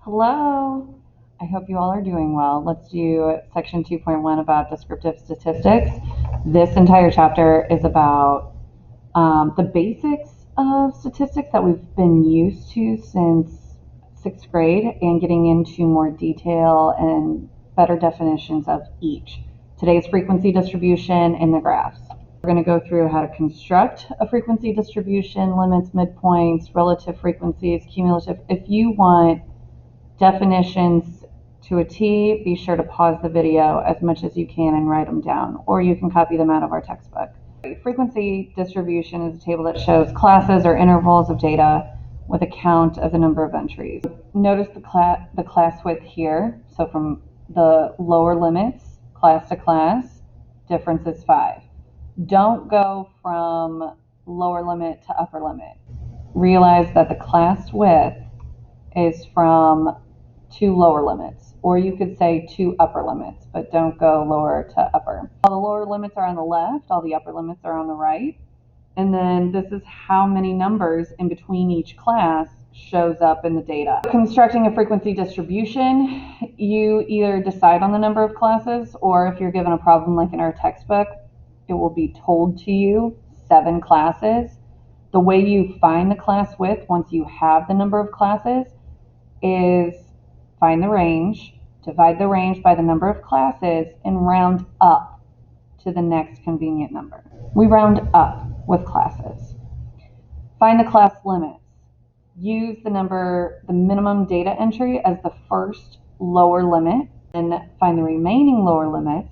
Hello. I hope you all are doing well. Let's do section 2.1 about descriptive statistics. This entire chapter is about the basics of statistics that we've been used to since 6th grade and getting into more detail and better definitions of each. Today's frequency distribution and the graphs. We're going to go through how to construct a frequency distribution, limits, midpoints, relative frequencies, cumulative. If you want definitions to a T, be sure to pause the video as much as you can and write them down, or you can copy them out of our textbook. Frequency distribution is a table that shows classes or intervals of data with a count of the number of entries. Notice the class width here. So from the lower limits, class to class, difference is 5. Don't go from lower limit to upper limit. Realize that the class width is from 2 lower limits, or you could say 2 upper limits, but don't go lower to upper. All the lower limits are on the left, all the upper limits are on the right. And then this is how many numbers in between each class shows up in the data. Constructing a frequency distribution, you either decide on the number of classes, or if you're given a problem like in our textbook, it will be told to you 7 classes. The way you find the class width once you have the number of classes is find the range, divide the range by the number of classes, and round up to the next convenient number. We round up with classes. Find the class limits. Use the minimum data entry as the first lower limit, and find the remaining lower limits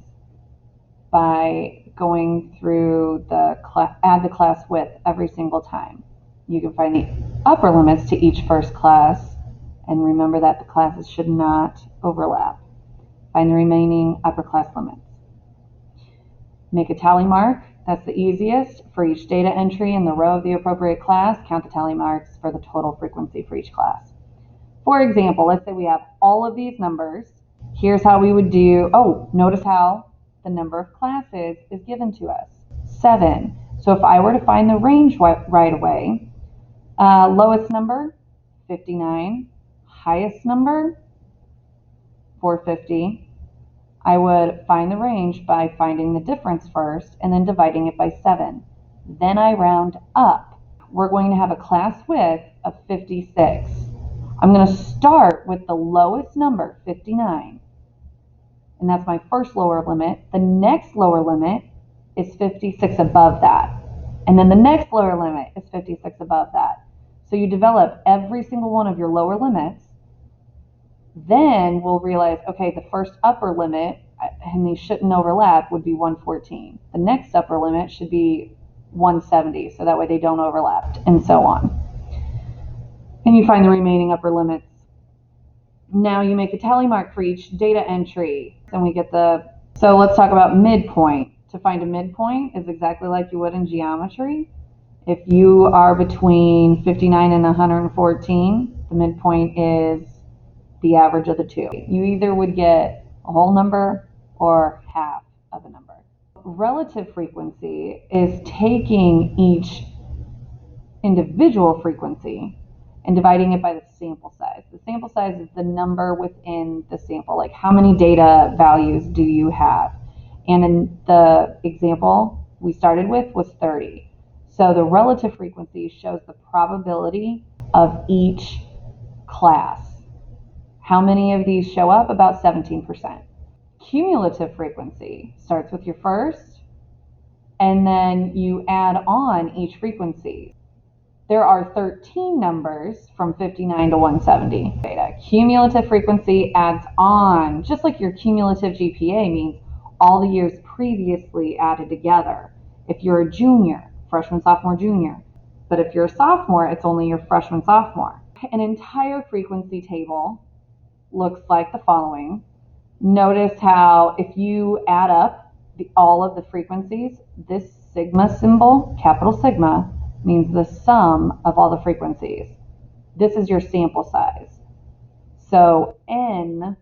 by going through add the class width every single time. You can find the upper limits to each first class, and remember that the classes should not overlap. Find the remaining upper class limits. Make a tally mark. That's the easiest. For each data entry in the row of the appropriate class, count the tally marks for the total frequency for each class. For example, let's say we have all of these numbers. Here's how we would do, notice how the number of classes is given to us, 7. So if I were to find the range right away, lowest number, 59. Highest number, 450. I would find the range by finding the difference first and then dividing it by 7. Then I round up. We're going to have a class width of 56. I'm going to start with the lowest number, 59. And that's my first lower limit. The next lower limit is 56 above that. And then the next lower limit is 56 above that. So you develop every single one of your lower limits. Then we'll realize, okay, the first upper limit, and these shouldn't overlap, would be 114. The next upper limit should be 170, so that way they don't overlap, and so on. And you find the remaining upper limits. Now you make a tally mark for each data entry, and we get so let's talk about midpoint. To find a midpoint is exactly like you would in geometry. If you are between 59 and 114, the midpoint is the average of the two. You either would get a whole number or half of a number. Relative frequency is taking each individual frequency and dividing it by the sample size. The sample size is the number within the sample, like how many data values do you have? And in the example we started with was 30. So the relative frequency shows the probability of each class. How many of these show up? About 17%. Cumulative frequency starts with your first, and then you add on each frequency. There are 13 numbers from 59 to 170 data. Cumulative frequency adds on, just like your cumulative GPA means all the years previously added together. If you're a junior, freshman, sophomore, junior. But if you're a sophomore, it's only your freshman, sophomore. An entire frequency table looks like the following. Notice how if you add up all of the frequencies, this sigma symbol, capital sigma, means the sum of all the frequencies. This is your sample size. So n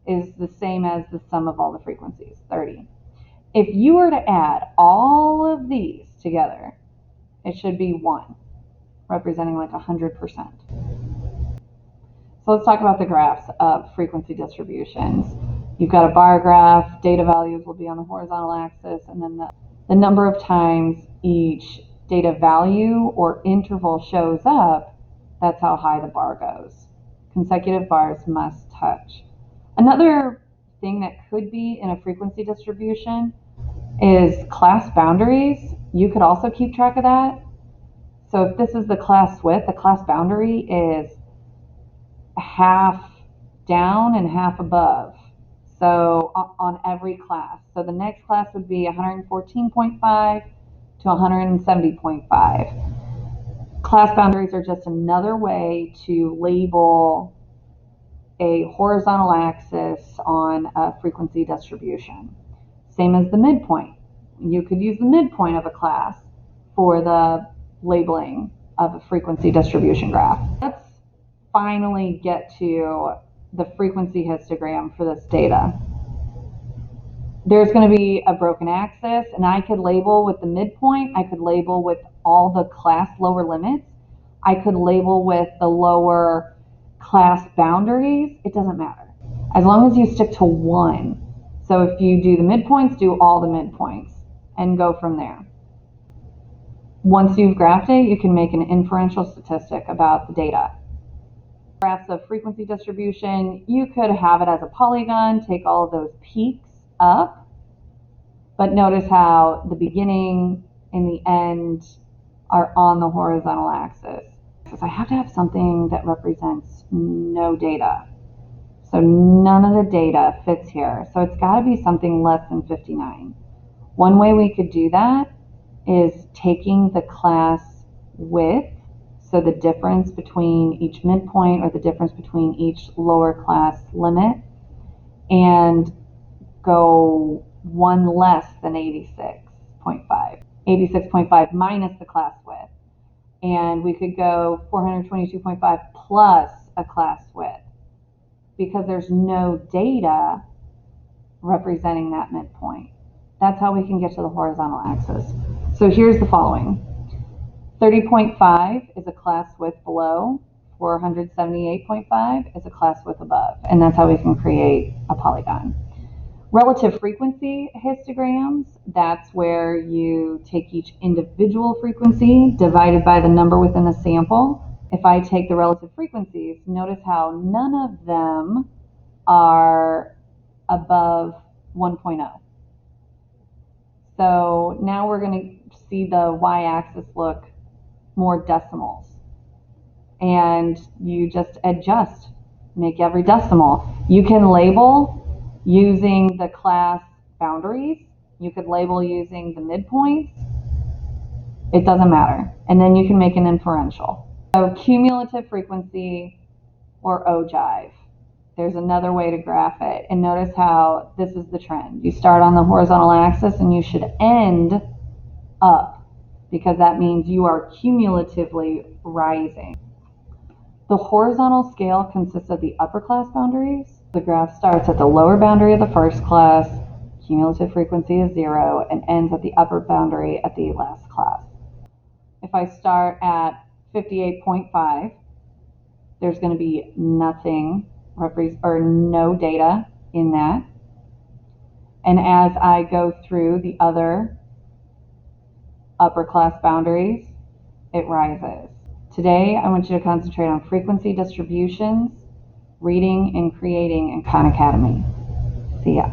is the same as the sum of all the frequencies, 30. If you were to add all of these together, it should be 1, representing like 100%. So let's talk about the graphs of frequency distributions. You've got a bar graph, data values will be on the horizontal axis, and then the number of times each data value or interval shows up, that's how high the bar goes. Consecutive bars must touch. Another thing that could be in a frequency distribution is class boundaries. You could also keep track of that. So if this is the class width, the class boundary is half down and half above. So on every class. So the next class would be 114.5 to 170.5. Class boundaries are just another way to label a horizontal axis on a frequency distribution. Same as the midpoint. You could use the midpoint of a class for the labeling of a frequency distribution graph. Let's finally get to the frequency histogram for this data. There's going to be a broken axis, and I could label with the midpoint, I could label with all the class lower limits, I could label with the lower class boundaries. It doesn't matter, as long as you stick to one. So if you do the midpoints, do all the midpoints and go from there. Once you've graphed it, you can make an inferential statistic about the data. Graphs of frequency distribution, you could have it as a polygon, take all of those peaks up, but notice how the beginning and the end are on the horizontal axis. So I have to have something that represents no data. So none of the data fits here. So it's got to be something less than 59. One way we could do that is taking the class width, so the difference between each midpoint or the difference between each lower class limit, and go one less than 86.5. 86.5 minus the class width. And we could go 422.5 plus a class width, because there's no data representing that midpoint. That's how we can get to the horizontal axis. So here's the following. 30.5 is a class width below, 478.5 is a class width above, and that's how we can create a polygon. Relative frequency histograms, that's where you take each individual frequency divided by the number within the sample. If I take the relative frequencies, notice how none of them are above 1.0. So now we're going to see the y-axis look more decimals. And you just adjust, make every decimal. You can label using the class boundaries. You could label using the midpoints. It doesn't matter. And then you can make an inferential. So cumulative frequency, or ogive. There's another way to graph it. And notice how this is the trend. You start on the horizontal axis and you should end up, because that means you are cumulatively rising. The horizontal scale consists of the upper class boundaries. The graph starts at the lower boundary of the first class, cumulative frequency is 0, and ends at the upper boundary at the last class. If I start at 58.5, there's going to be nothing or no data in that. And as I go through the other upper class boundaries, it rises. Today, I want you to concentrate on frequency distributions, reading and creating in Khan Academy. See ya.